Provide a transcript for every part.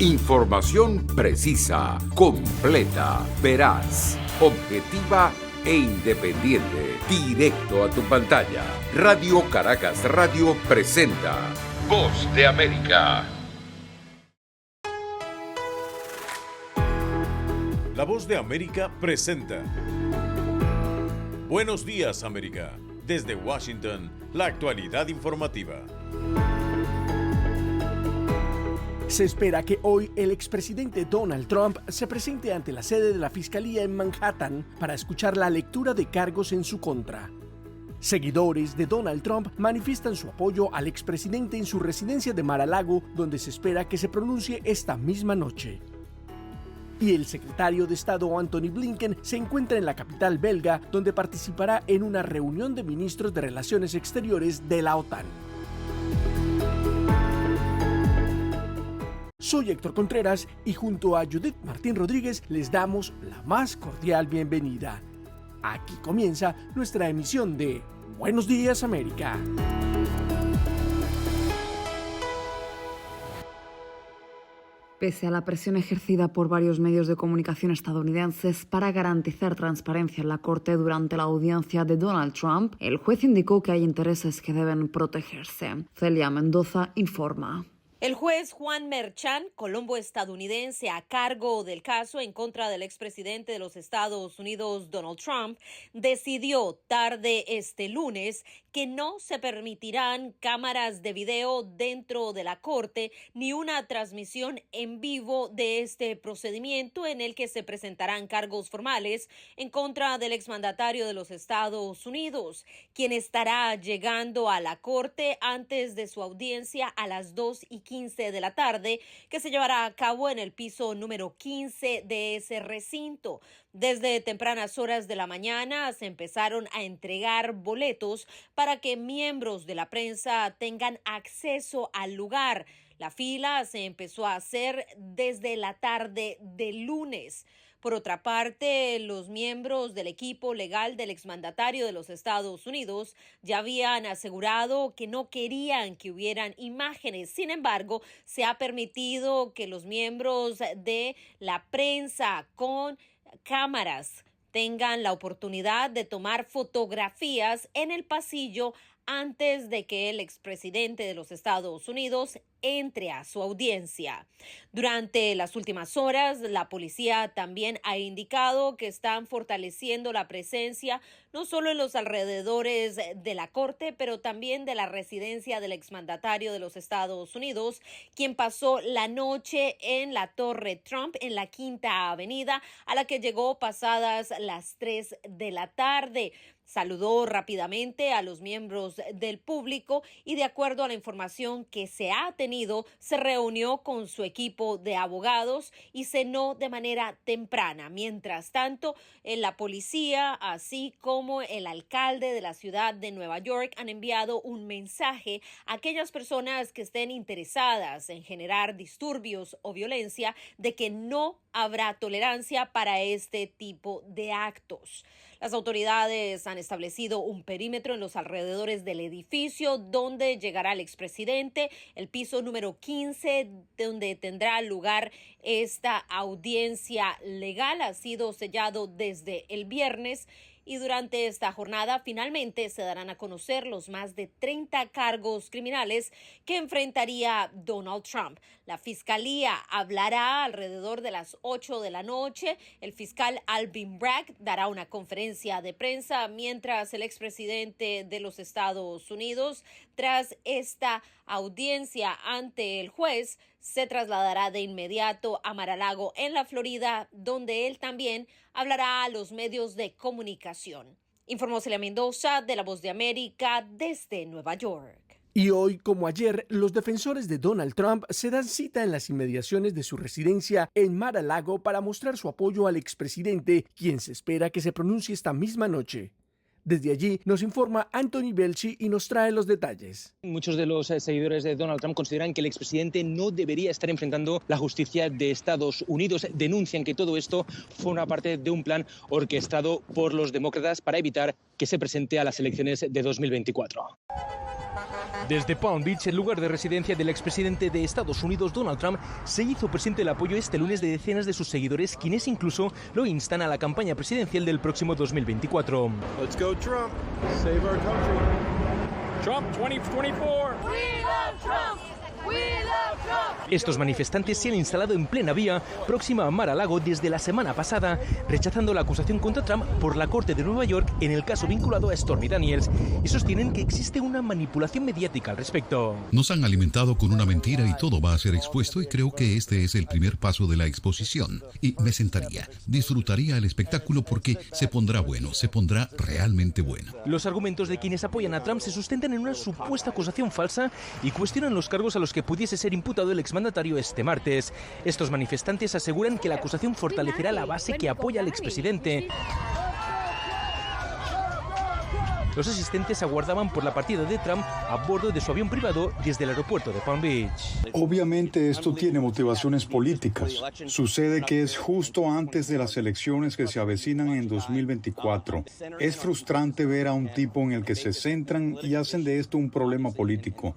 Información precisa, completa, veraz, objetiva e independiente. Directo a tu pantalla. Radio Caracas Radio presenta Voz de América. La Voz de América presenta Buenos días, América. Desde Washington, la actualidad informativa. Se espera que hoy el expresidente Donald Trump se presente ante la sede de la Fiscalía en Manhattan para escuchar la lectura de cargos en su contra. Seguidores de Donald Trump manifiestan su apoyo al expresidente en su residencia de Mar-a-Lago, donde se espera que se pronuncie esta misma noche. Y el secretario de Estado Antony Blinken se encuentra en la capital belga, donde participará en una reunión de ministros de Relaciones Exteriores de la OTAN. Soy Héctor Contreras y junto a Judith Martín Rodríguez les damos la más cordial bienvenida. Aquí comienza nuestra emisión de Buenos Días, América. Pese a la presión ejercida por varios medios de comunicación estadounidenses para garantizar transparencia en la Corte durante la audiencia de Donald Trump, el juez indicó que hay intereses que deben protegerse. Celia Mendoza informa. El juez Juan Merchan, colombo estadounidense a cargo del caso en contra del expresidente de los Estados Unidos, Donald Trump, decidió tarde este lunes que no se permitirán cámaras de video dentro de la corte ni una transmisión en vivo de este procedimiento en el que se presentarán cargos formales en contra del exmandatario de los Estados Unidos, quien estará llegando a la corte antes de su audiencia a las 2:15 de la tarde, que se llevará a cabo en el piso número 15 de ese recinto. Desde tempranas horas de la mañana se empezaron a entregar boletos para que miembros de la prensa tengan acceso al lugar. La fila se empezó a hacer desde la tarde del lunes. Por otra parte, los miembros del equipo legal del exmandatario de los Estados Unidos ya habían asegurado que no querían que hubieran imágenes. Sin embargo, se ha permitido que los miembros de la prensa con cámaras tengan la oportunidad de tomar fotografías en el pasillo antes de que el expresidente de los Estados Unidos entre a su audiencia. Durante las últimas horas, la policía también ha indicado que están fortaleciendo la presencia no solo en los alrededores de la corte, pero también de la residencia del exmandatario de los Estados Unidos, quien pasó la noche en la Torre Trump en la Quinta Avenida, a la que llegó pasadas las 3 de la tarde. Saludó rápidamente a los miembros del público y, de acuerdo a la información que se ha tenido, se reunió con su equipo de abogados y cenó de manera temprana. Mientras tanto, la policía, así como el alcalde de la ciudad de Nueva York, han enviado un mensaje a aquellas personas que estén interesadas en generar disturbios o violencia de que no habrá tolerancia para este tipo de actos. Las autoridades han establecido un perímetro en los alrededores del edificio donde llegará el expresidente, el piso número 15, donde tendrá lugar esta audiencia legal. Ha sido sellado desde el viernes. Y durante esta jornada finalmente se darán a conocer los más de 30 cargos criminales que enfrentaría Donald Trump. La fiscalía hablará alrededor de las 8 de la noche. El fiscal Alvin Bragg dará una conferencia de prensa mientras el expresidente de los Estados Unidos, tras esta audiencia ante el juez, se trasladará de inmediato a Mar-a-Lago en la Florida, donde él también hablará a los medios de comunicación. Informó Celia Mendoza de La Voz de América desde Nueva York. Y hoy, como ayer, los defensores de Donald Trump se dan cita en las inmediaciones de su residencia en Mar-a-Lago para mostrar su apoyo al expresidente, quien se espera que se pronuncie esta misma noche. Desde allí nos informa Anthony Belchi y nos trae los detalles. Muchos de los seguidores de Donald Trump consideran que el expresidente no debería estar enfrentando la justicia de Estados Unidos. Denuncian que todo esto fue una parte de un plan orquestado por los demócratas para evitar que se presente a las elecciones de 2024. Desde Palm Beach, el lugar de residencia del expresidente de Estados Unidos, Donald Trump, se hizo presente el apoyo este lunes de decenas de sus seguidores, quienes incluso lo instan a la campaña presidencial del próximo 2024. Let's go Trump. Save our country. Trump 2024. We love Trump. We love Trump. Estos manifestantes se han instalado en plena vía próxima a Mar-a-Lago desde la semana pasada, rechazando la acusación contra Trump por la Corte de Nueva York en el caso vinculado a Stormy Daniels, y sostienen que existe una manipulación mediática al respecto. Nos han alimentado con una mentira y todo va a ser expuesto, y creo que este es el primer paso de la exposición. Y me sentaría, disfrutaría el espectáculo porque se pondrá bueno, se pondrá realmente bueno. Los argumentos de quienes apoyan a Trump se sustentan en una supuesta acusación falsa y cuestionan los cargos a los que pudiese ser imputado el exmandatario este martes. Estos manifestantes aseguran que la acusación fortalecerá la base que apoya al expresidente. Los asistentes aguardaban por la partida de Trump a bordo de su avión privado desde el aeropuerto de Palm Beach. Obviamente esto tiene motivaciones políticas. Sucede que es justo antes de las elecciones que se avecinan en 2024. Es frustrante ver a un tipo en el que se centran y hacen de esto un problema político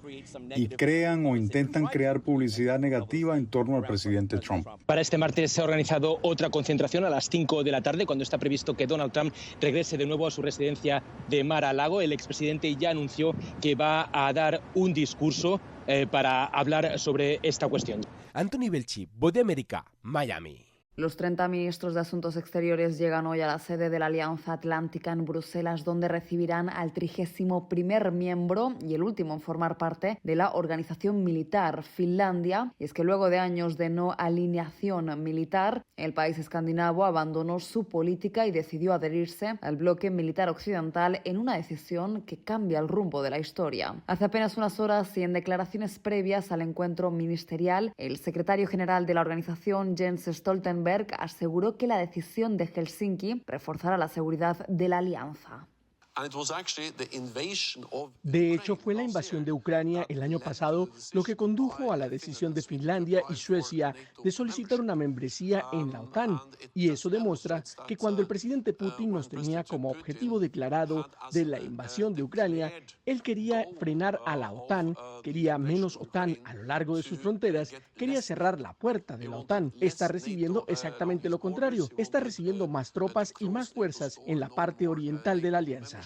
y crean o intentan crear publicidad negativa en torno al presidente Trump. Para este martes se ha organizado otra concentración a las 5 de la tarde, cuando está previsto que Donald Trump regrese de nuevo a su residencia de Mar-a-Lago. El expresidente ya anunció que va a dar un discurso para hablar sobre esta cuestión. Anthony Belchi, Voz de América, Miami. Los 30 ministros de Asuntos Exteriores llegan hoy a la sede de la Alianza Atlántica en Bruselas, donde recibirán al 31º miembro y el último en formar parte de la organización militar, Finlandia. Y es que luego de años de no alineación militar, el país escandinavo abandonó su política y decidió adherirse al bloque militar occidental en una decisión que cambia el rumbo de la historia. Hace apenas unas horas y en declaraciones previas al encuentro ministerial, el secretario general de la organización, Jens Stoltenberg, aseguró que la decisión de Helsinki reforzará la seguridad de la alianza. De hecho, fue la invasión de Ucrania el año pasado lo que condujo a la decisión de Finlandia y Suecia de solicitar una membresía en la OTAN. Y eso demuestra que cuando el presidente Putin nos tenía como objetivo declarado de la invasión de Ucrania, él quería frenar a la OTAN, quería menos OTAN a lo largo de sus fronteras, quería cerrar la puerta de la OTAN. Está recibiendo exactamente lo contrario, está recibiendo más tropas y más fuerzas en la parte oriental de la alianza.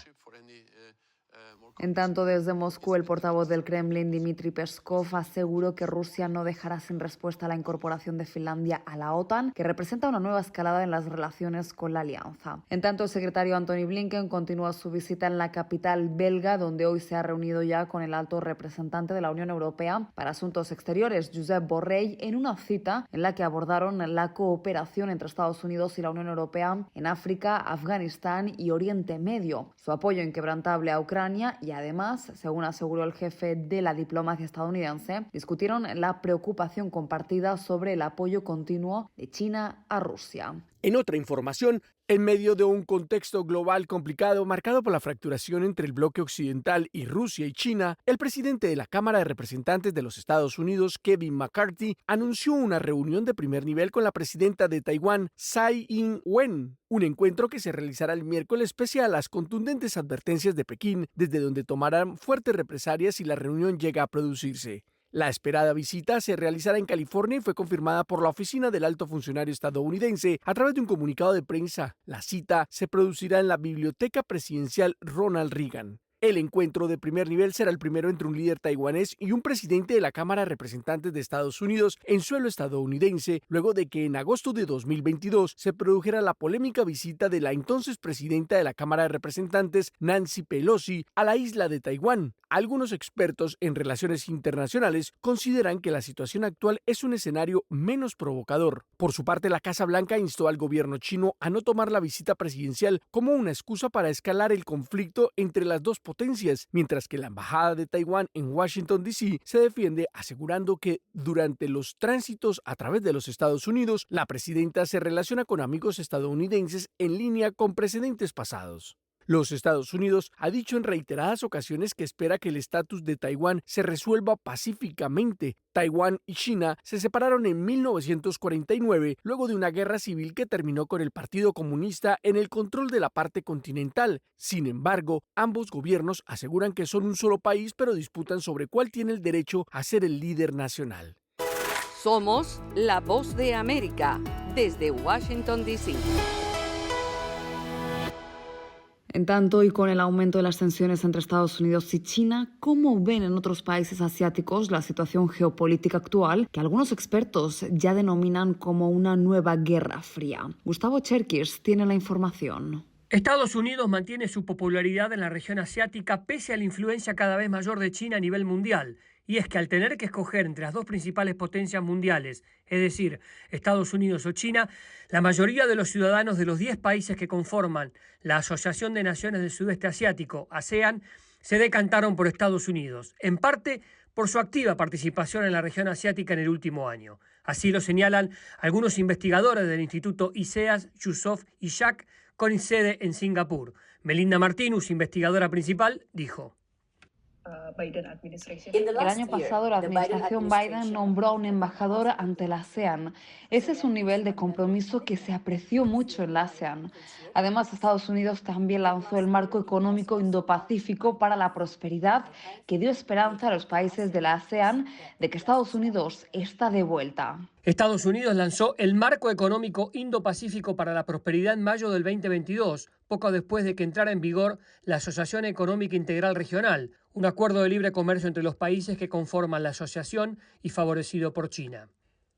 En tanto, desde Moscú, el portavoz del Kremlin, Dmitry Peskov, aseguró que Rusia no dejará sin respuesta la incorporación de Finlandia a la OTAN, que representa una nueva escalada en las relaciones con la alianza. En tanto, el secretario Antony Blinken continúa su visita en la capital belga, donde hoy se ha reunido ya con el alto representante de la Unión Europea para Asuntos Exteriores, Josep Borrell, en una cita en la que abordaron la cooperación entre Estados Unidos y la Unión Europea en África, Afganistán y Oriente Medio, su apoyo inquebrantable a Ucrania y además, según aseguró el jefe de la diplomacia estadounidense, discutieron la preocupación compartida sobre el apoyo continuo de China a Rusia. En otra información, en medio de un contexto global complicado marcado por la fracturación entre el bloque occidental y Rusia y China, el presidente de la Cámara de Representantes de los Estados Unidos, Kevin McCarthy, anunció una reunión de primer nivel con la presidenta de Taiwán, Tsai Ing-wen, un encuentro que se realizará el miércoles pese a las contundentes advertencias de Pekín, desde donde tomarán fuertes represalias si la reunión llega a producirse. La esperada visita se realizará en California y fue confirmada por la oficina del alto funcionario estadounidense a través de un comunicado de prensa. La cita se producirá en la Biblioteca Presidencial Ronald Reagan. El encuentro de primer nivel será el primero entre un líder taiwanés y un presidente de la Cámara de Representantes de Estados Unidos en suelo estadounidense, luego de que en agosto de 2022 se produjera la polémica visita de la entonces presidenta de la Cámara de Representantes, Nancy Pelosi, a la isla de Taiwán. Algunos expertos en relaciones internacionales consideran que la situación actual es un escenario menos provocador. Por su parte, la Casa Blanca instó al gobierno chino a no tomar la visita presidencial como una excusa para escalar el conflicto entre las dos potencias, mientras que la Embajada de Taiwán en Washington, D.C. se defiende asegurando que durante los tránsitos a través de los Estados Unidos, la presidenta se relaciona con amigos estadounidenses en línea con precedentes pasados. Los Estados Unidos ha dicho en reiteradas ocasiones que espera que el estatus de Taiwán se resuelva pacíficamente. Taiwán y China se separaron en 1949 luego de una guerra civil que terminó con el Partido Comunista en el control de la parte continental. Sin embargo, ambos gobiernos aseguran que son un solo país, pero disputan sobre cuál tiene el derecho a ser el líder nacional. Somos la voz de América desde Washington, D.C. En tanto, y con el aumento de las tensiones entre Estados Unidos y China, ¿cómo ven en otros países asiáticos la situación geopolítica actual, que algunos expertos ya denominan como una nueva guerra fría? Gustavo Cherkis tiene la información. Estados Unidos mantiene su popularidad en la región asiática pese a la influencia cada vez mayor de China a nivel mundial. Y es que al tener que escoger entre las dos principales potencias mundiales, es decir, Estados Unidos o China, la mayoría de los ciudadanos de los 10 países que conforman la Asociación de Naciones del Sudeste Asiático, ASEAN, se decantaron por Estados Unidos, en parte por su activa participación en la región asiática en el último año. Así lo señalan algunos investigadores del Instituto ISEAS, Yusof y Shak, con sede en Singapur. Melinda Martinus, investigadora principal, dijo: El año pasado la administración Biden nombró a un embajador ante la ASEAN. Ese es un nivel de compromiso que se apreció mucho en la ASEAN. Además, Estados Unidos también lanzó el Marco Económico Indo-Pacífico para la Prosperidad, que dio esperanza a los países de la ASEAN de que Estados Unidos está de vuelta. Estados Unidos lanzó el Marco Económico Indo-Pacífico para la Prosperidad en mayo del 2022, poco después de que entrara en vigor la Asociación Económica Integral Regional, un acuerdo de libre comercio entre los países que conforman la asociación y favorecido por China.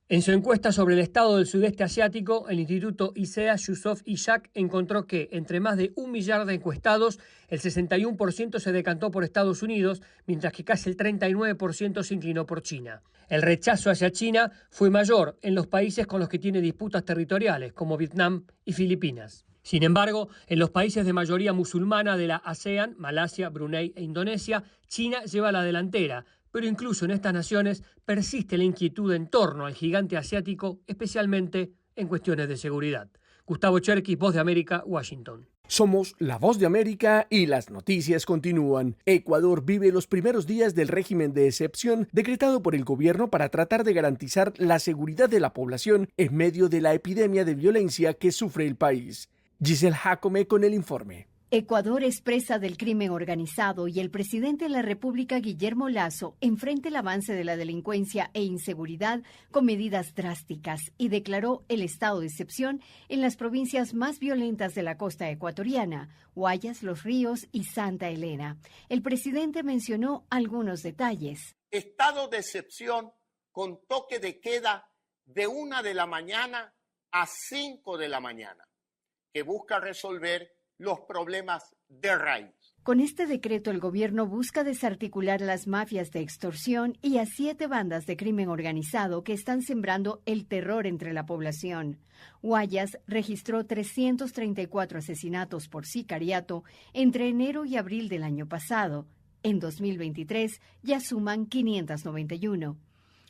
En su encuesta sobre el estado del sudeste asiático, el Instituto ISEAS, Yusof y Shak encontró que, entre más de 1 millar de encuestados, el 61% se decantó por Estados Unidos, mientras que casi el 39% se inclinó por China. El rechazo hacia China fue mayor en los países con los que tiene disputas territoriales, como Vietnam y Filipinas. Sin embargo, en los países de mayoría musulmana de la ASEAN, Malasia, Brunei e Indonesia, China lleva la delantera, pero incluso en estas naciones persiste la inquietud en torno al gigante asiático, especialmente en cuestiones de seguridad. Gustavo Cherkis, Voz de América, Washington. Somos la Voz de América y las noticias continúan. Ecuador vive los primeros días del régimen de excepción decretado por el gobierno para tratar de garantizar la seguridad de la población en medio de la epidemia de violencia que sufre el país. Giselle Jacome con el informe. Ecuador es presa del crimen organizado y el presidente de la República, Guillermo Lasso, enfrenta el avance de la delincuencia e inseguridad con medidas drásticas y declaró el estado de excepción en las provincias más violentas de la costa ecuatoriana, Guayas, Los Ríos y Santa Elena. El presidente mencionó algunos detalles. Estado de excepción con toque de queda de 1 de la mañana a 5 de la mañana, que busca resolver los problemas de raíz. Con este decreto, el gobierno busca desarticular las mafias de extorsión y a 7 bandas de crimen organizado que están sembrando el terror entre la población. Guayas registró 334 asesinatos por sicariato entre enero y abril del año pasado. En 2023 ya suman 591.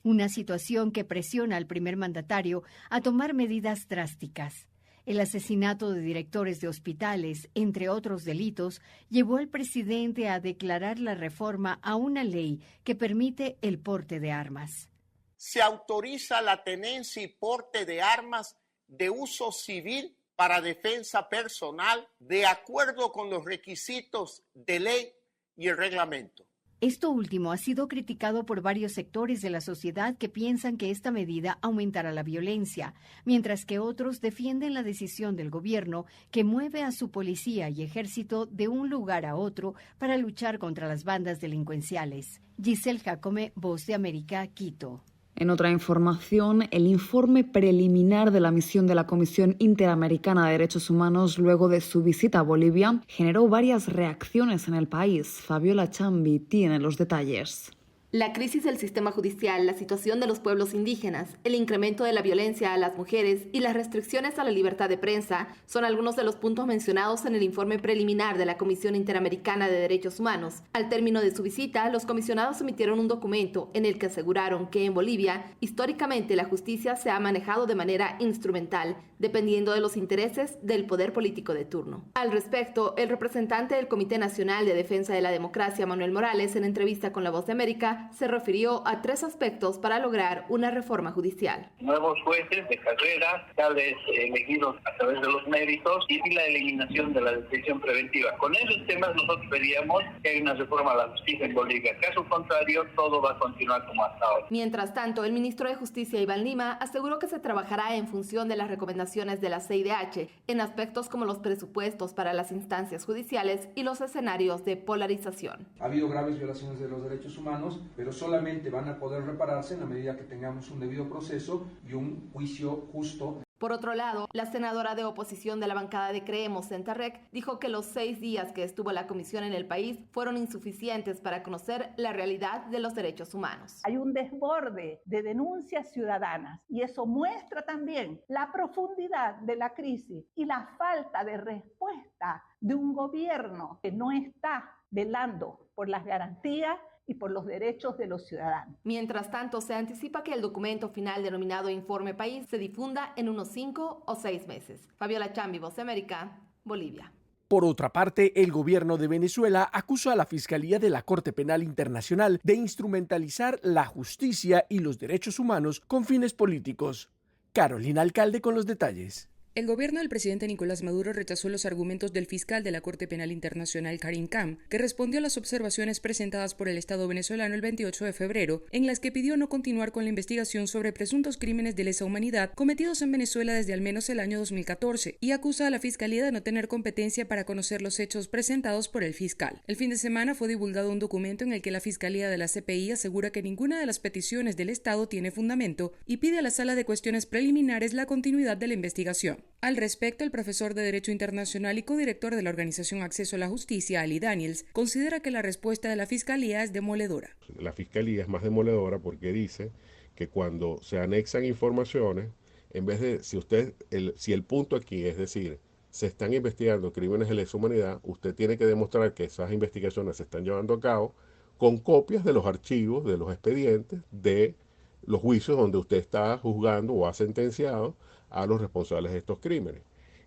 Una situación que presiona al primer mandatario a tomar medidas drásticas. El asesinato de directores de hospitales, entre otros delitos, llevó al presidente a declarar la reforma a una ley que permite el porte de armas. Se autoriza la tenencia y porte de armas de uso civil para defensa personal de acuerdo con los requisitos de ley y el reglamento. Esto último ha sido criticado por varios sectores de la sociedad que piensan que esta medida aumentará la violencia, mientras que otros defienden la decisión del gobierno que mueve a su policía y ejército de un lugar a otro para luchar contra las bandas delincuenciales. Giselle Jacome, Voz de América, Quito. En otra información, el informe preliminar de la misión de la Comisión Interamericana de Derechos Humanos luego de su visita a Bolivia generó varias reacciones en el país. Fabiola Chambi tiene los detalles. La crisis del sistema judicial, la situación de los pueblos indígenas, el incremento de la violencia a las mujeres y las restricciones a la libertad de prensa son algunos de los puntos mencionados en el informe preliminar de la Comisión Interamericana de Derechos Humanos. Al término de su visita, los comisionados emitieron un documento en el que aseguraron que en Bolivia, históricamente la justicia se ha manejado de manera instrumental, dependiendo de los intereses del poder político de turno. Al respecto, el representante del Comité Nacional de Defensa de la Democracia, Manuel Morales, en entrevista con La Voz de América, se refirió a 3 aspectos para lograr una reforma judicial. Nuevos jueces de carrera, tal vez elegidos a través de los méritos, y la eliminación de la detención preventiva. Con esos temas nosotros pedíamos que haya una reforma a la justicia en Bolivia. Caso contrario, todo va a continuar como hasta ahora. Mientras tanto, el ministro de Justicia, Iván Lima, aseguró que se trabajará en función de las recomendaciones de la CIDH en aspectos como los presupuestos para las instancias judiciales y los escenarios de polarización. Ha habido graves violaciones de los derechos humanos, pero solamente van a poder repararse en la medida que tengamos un debido proceso y un juicio justo. Por otro lado, la senadora de oposición de la bancada de Creemos, Centarrec, dijo que los 6 días que estuvo la comisión en el país fueron insuficientes para conocer la realidad de los derechos humanos. Hay un desborde de denuncias ciudadanas y eso muestra también la profundidad de la crisis y la falta de respuesta de un gobierno que no está velando por las garantías y por los derechos de los ciudadanos. Mientras tanto, se anticipa que el documento final denominado Informe País se difunda en unos 5 o 6 meses. Fabiola Chambi, Voz de América, Bolivia. Por otra parte, el gobierno de Venezuela acusa a la Fiscalía de la Corte Penal Internacional de instrumentalizar la justicia y los derechos humanos con fines políticos. Carolina Alcalde con los detalles. El gobierno del presidente Nicolás Maduro rechazó los argumentos del fiscal de la Corte Penal Internacional, Karim Khan, que respondió a las observaciones presentadas por el Estado venezolano el 28 de febrero, en las que pidió no continuar con la investigación sobre presuntos crímenes de lesa humanidad cometidos en Venezuela desde al menos el año 2014, y acusa a la Fiscalía de no tener competencia para conocer los hechos presentados por el fiscal. El fin de semana fue divulgado un documento en el que la Fiscalía de la CPI asegura que ninguna de las peticiones del Estado tiene fundamento y pide a la Sala de Cuestiones Preliminares la continuidad de la investigación. Al respecto, el profesor de Derecho Internacional y codirector de la organización Acceso a la Justicia, Ali Daniels, considera que la respuesta de la Fiscalía es demoledora. La Fiscalía es más demoledora porque dice que cuando se anexan informaciones, en vez de, si el punto aquí es decir, se están investigando crímenes de lesa humanidad, usted tiene que demostrar que esas investigaciones se están llevando a cabo con copias de los archivos, de los expedientes, de los juicios donde usted está juzgando o ha sentenciado a los responsables de estos crímenes.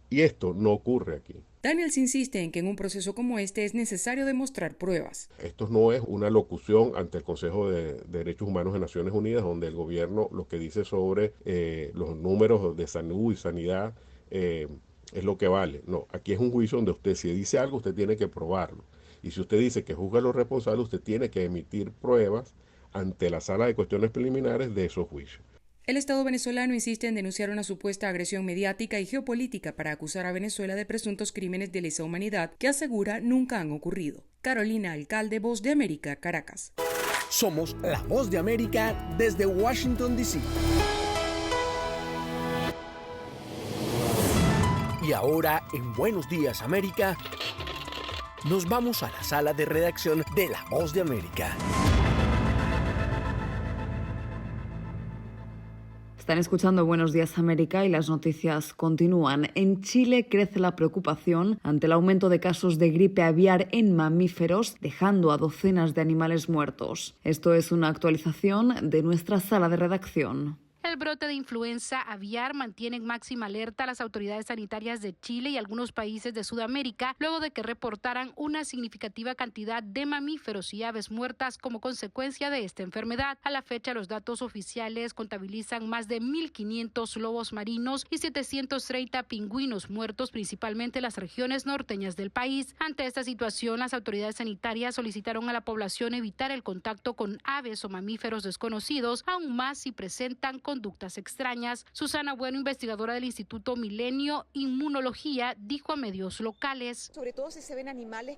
Y esto no ocurre aquí. Daniels insiste en que en un proceso como este es necesario demostrar pruebas. Esto no es una locución ante el Consejo de Derechos Humanos de Naciones Unidas, donde el gobierno lo que dice sobre los números de salud y sanidad es lo que vale. No, aquí es un juicio donde usted, si dice algo, usted tiene que probarlo. Y si usted dice que juzga a los responsables, usted tiene que emitir pruebas ante la Sala de Cuestiones Preliminares de esos juicios. El Estado venezolano insiste en denunciar una supuesta agresión mediática y geopolítica para acusar a Venezuela de presuntos crímenes de lesa humanidad que asegura nunca han ocurrido. Carolina Alcalde, Voz de América, Caracas. Somos la Voz de América desde Washington, D.C. Y ahora, en Buenos Días, América, nos vamos a la sala de redacción de La Voz de América. Están escuchando Buenos Días América y las noticias continúan. En Chile crece la preocupación ante el aumento de casos de gripe aviar en mamíferos, dejando a docenas de animales muertos. Esto es una actualización de nuestra sala de redacción. El brote de influenza aviar mantiene en máxima alerta a las autoridades sanitarias de Chile y algunos países de Sudamérica luego de que reportaran una significativa cantidad de mamíferos y aves muertas como consecuencia de esta enfermedad. A la fecha, los datos oficiales contabilizan más de 1.500 lobos marinos y 730 pingüinos muertos, principalmente en las regiones norteñas del país. Ante esta situación, las autoridades sanitarias solicitaron a la población evitar el contacto con aves o mamíferos desconocidos, aún más si presentan conductas conductas extrañas. Susana Bueno, investigadora del Instituto Milenio Inmunología, dijo a medios locales. Sobre todo si se ven animales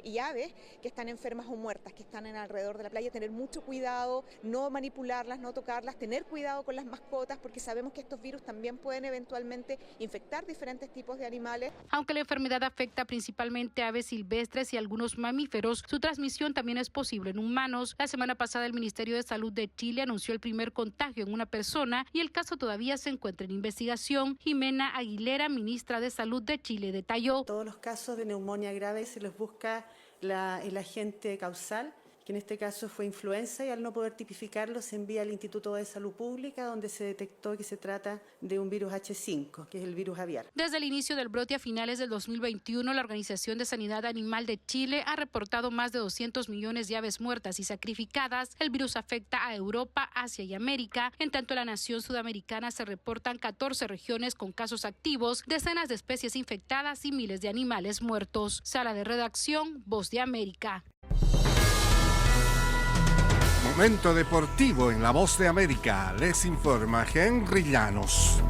y aves que están enfermas o muertas, que están alrededor de la playa, tener mucho cuidado, no manipularlas, no tocarlas, tener cuidado con las mascotas, porque sabemos que estos virus también pueden eventualmente infectar diferentes tipos de animales. Aunque la enfermedad afecta principalmente a aves silvestres y algunos mamíferos, su transmisión también es posible en humanos. La semana pasada el Ministerio de Salud de Chile anunció el primer contagio en una persona y el caso todavía se encuentra en investigación. Jimena Aguilera, ministra de Salud de Chile, detalló. Todos los casos de neumonía grave se les busca el agente causal, que en este caso fue influenza, y al no poder tipificarlo se envía al Instituto de Salud Pública, donde se detectó que se trata de un virus H5, que es el virus aviar. Desde el inicio del brote a finales del 2021, la Organización de Sanidad Animal de Chile ha reportado más de 200 millones de aves muertas y sacrificadas. El virus afecta a Europa, Asia y América. En tanto, en la nación sudamericana se reportan 14 regiones con casos activos, decenas de especies infectadas y miles de animales muertos. Sala de redacción, Voz de América. Momento deportivo en La Voz de América. Les informa Henry Llanos.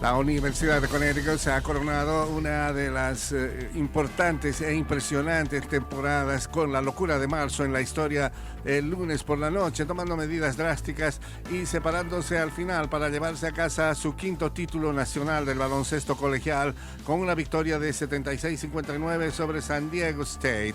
La Universidad de Connecticut se ha coronado una de las importantes e impresionantes temporadas con la locura de marzo en la historia el lunes por la noche, tomando medidas drásticas y separándose al final para llevarse a casa su quinto título nacional del baloncesto colegial con una victoria de 76-59 sobre San Diego State.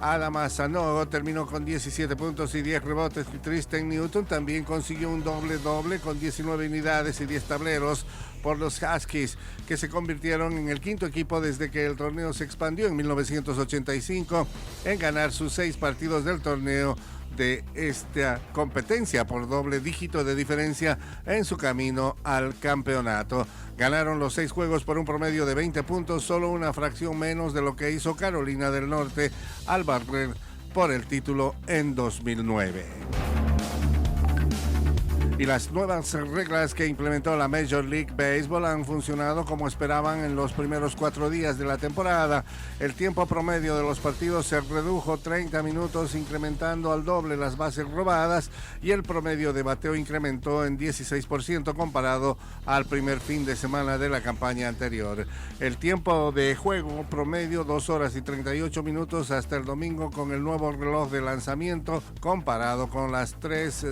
Adama Sanogo terminó con 17 puntos y 10 rebotes. Tristan Newton también consiguió un doble-doble con 19 unidades y 10 tableros por los Huskies, que se convirtieron en el quinto equipo desde que el torneo se expandió en 1985 en ganar sus 6 partidos del torneo de esta competencia por doble dígito de diferencia en su camino al campeonato. Ganaron los 6 juegos por un promedio de 20 puntos, solo una fracción menos de lo que hizo Carolina del Norte al barrer por el título en 2009. Y las nuevas reglas que implementó la Major League Baseball han funcionado como esperaban en los primeros 4 días de la temporada. El tiempo promedio de los partidos se redujo 30 minutos, incrementando al doble las bases robadas, y el promedio de bateo incrementó en 16% comparado al primer fin de semana de la campaña anterior. El tiempo de juego promedio 2 horas y 38 minutos hasta el domingo con el nuevo reloj de lanzamiento, comparado con las 3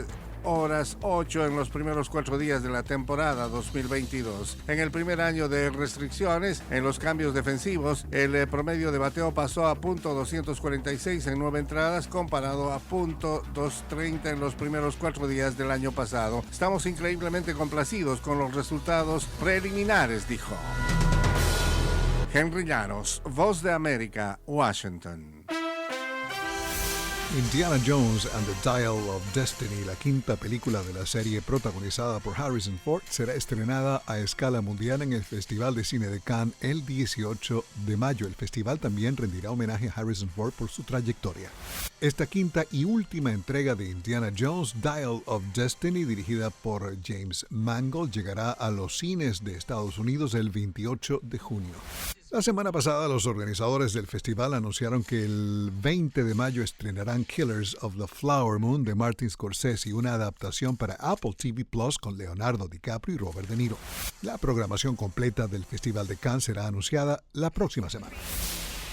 horas 8 en los primeros 4 días de la temporada 2022. En el primer año de restricciones, en los cambios defensivos, el promedio de bateo pasó a .246 en 9 entradas, comparado a .230 en los primeros 4 días del año pasado. Estamos increíblemente complacidos con los resultados preliminares, dijo. Henry Llanos, Voz de América, Washington. Indiana Jones and the Dial of Destiny, la quinta película de la serie protagonizada por Harrison Ford, será estrenada a escala mundial en el Festival de Cine de Cannes el 18 de mayo. El festival también rendirá homenaje a Harrison Ford por su trayectoria. Esta quinta y última entrega de Indiana Jones, Dial of Destiny, dirigida por James Mangold, llegará a los cines de Estados Unidos el 28 de junio. La semana pasada, los organizadores del festival anunciaron que el 20 de mayo estrenarán Killers of the Flower Moon de Martin Scorsese, una adaptación para Apple TV Plus con Leonardo DiCaprio y Robert De Niro. La programación completa del Festival de Cannes será anunciada la próxima semana.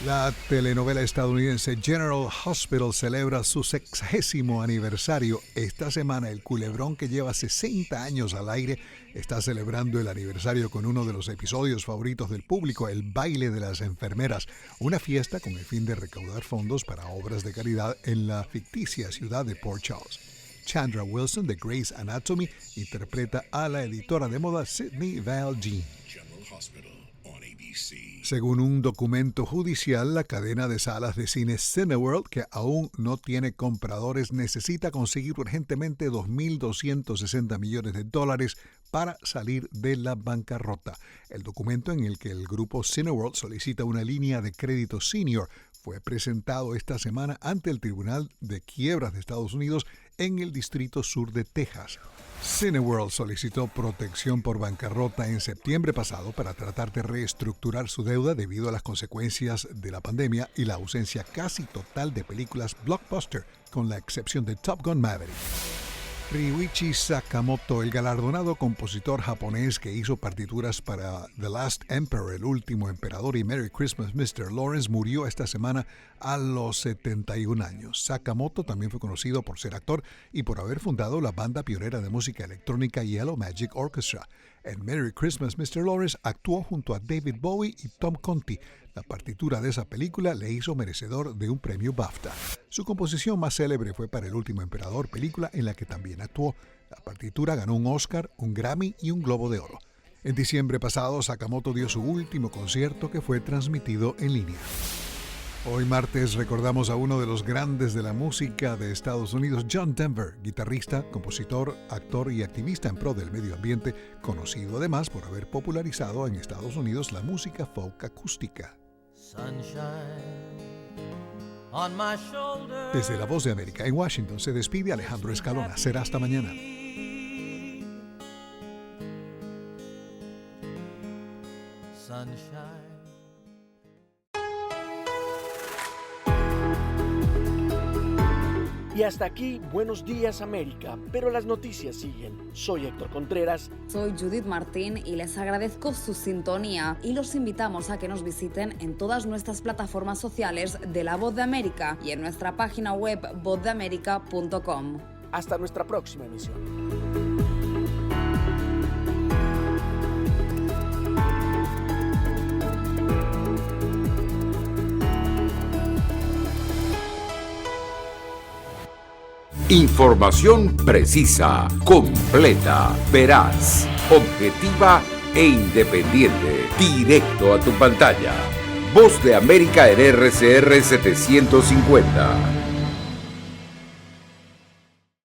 La telenovela estadounidense General Hospital celebra su 60º aniversario. Esta semana, el culebrón, que lleva 60 años al aire, está celebrando el aniversario con uno de los episodios favoritos del público, el baile de las enfermeras, una fiesta con el fin de recaudar fondos para obras de caridad en la ficticia ciudad de Port Charles. Chandra Wilson, de Grey's Anatomy, interpreta a la editora de moda Sydney Val Jean. Según un documento judicial, la cadena de salas de cine Cineworld, que aún no tiene compradores, necesita conseguir urgentemente $2.260 millones para salir de la bancarrota. El documento, en el que el grupo Cineworld solicita una línea de crédito senior, fue presentado esta semana ante el Tribunal de Quiebras de Estados Unidos en el Distrito Sur de Texas. Cineworld solicitó protección por bancarrota en septiembre pasado para tratar de reestructurar su deuda debido a las consecuencias de la pandemia y la ausencia casi total de películas blockbuster, con la excepción de Top Gun Maverick. Ryuichi Sakamoto, el galardonado compositor japonés que hizo partituras para The Last Emperor, El último emperador, y Merry Christmas Mr. Lawrence, murió esta semana a los 71 años. Sakamoto también fue conocido por ser actor y por haber fundado la banda pionera de música electrónica Yellow Magic Orchestra. En Merry Christmas Mr. Lawrence actuó junto a David Bowie y Tom Conti. La partitura de esa película le hizo merecedor de un premio BAFTA. Su composición más célebre fue para El último emperador, película en la que también actuó. La partitura ganó un Oscar, un Grammy y un Globo de Oro. En diciembre pasado, Sakamoto dio su último concierto que fue transmitido en línea. Hoy martes recordamos a uno de los grandes de la música de Estados Unidos, John Denver, guitarrista, compositor, actor y activista en pro del medio ambiente, conocido además por haber popularizado en Estados Unidos la música folk acústica. Desde La Voz de América en Washington se despide Alejandro Escalona. Será hasta mañana. Y hasta aquí, Buenos Días América, pero las noticias siguen. Soy Héctor Contreras. Soy Judith Martín y les agradezco su sintonía y los invitamos a que nos visiten en todas nuestras plataformas sociales de La Voz de América y en nuestra página web vozdeamerica.com. Hasta nuestra próxima emisión. Información precisa, completa, veraz, objetiva e independiente. Directo a tu pantalla. Voz de América en RCR 750.